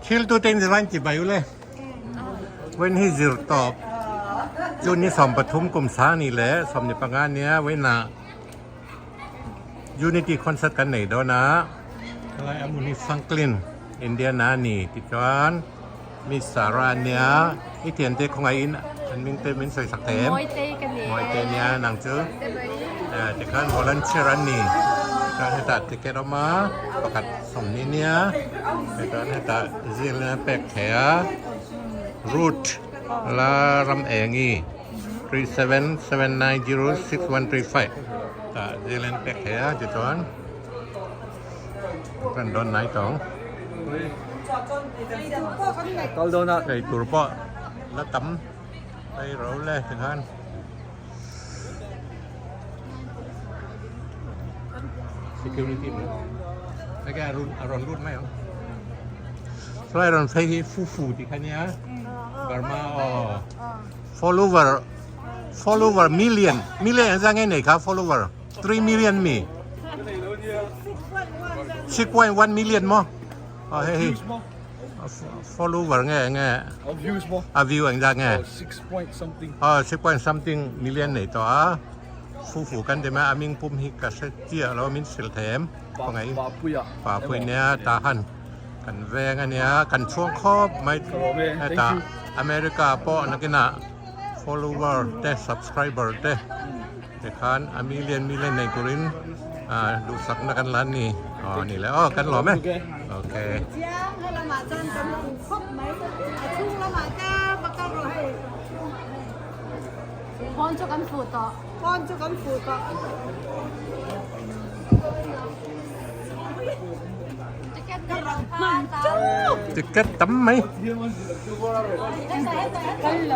Kill tu ten jalan ci bayu le. Wen hi zir top. Jun ni somปทุมกุมสานี่แหละสมในปางานเนี้ยไว้นะ Unity Concert กันไหนดอนะอะไรอามุนิฟังกลินอินเดียนานี่ติดกันมีสาราเนี้ยอีเทียนเตของไอ้อินอันมิงเตมินใส่สักเต็ม มวยเตกันเนี่ย มวยเตเนี้ยนางเจอแต่การวอลันเชียรันนี่การให้ตัดติเกตออกมาประกาศสมนี้เนี้ยแต่การให้ตัดซิลแปกแถรูทลารำเองอี3779063135tak jalan pek ya tuan kan don naik tong Kalau donat kai turpo la tam kai ro le tuan security mai kai aron rut mai so aron phai fu ti khan ya Burma follower million ra ngay nàyครับ follower 3 million mi 6.1 million mo hey follower nghe views mo view anh ra nghe 6 point something 6 something million này to phụกันได้มั้ยอามิงปุ่มฮิกะเสเจียแล้วมินสิลแถมว่าไงป่าปุยเนี่ยตาหันกันแวงอันเนี้ยกันช่วงครอบไม่ตาอเมริกาป้อนักนะfollower แต่ subscriber แต่คันa million ในกุรินดูสักนักกันล้านนี่นี่แหละกันหรอมั้ยโอเคจ้างให้ละหมาดจนจะถูกครบมั้ยทุ่งละหมาดจ้าบักกะรอให้พรจะกันฟูต่อจะแก้กันรอพาตาจะแก้ตำมั้ยกันโล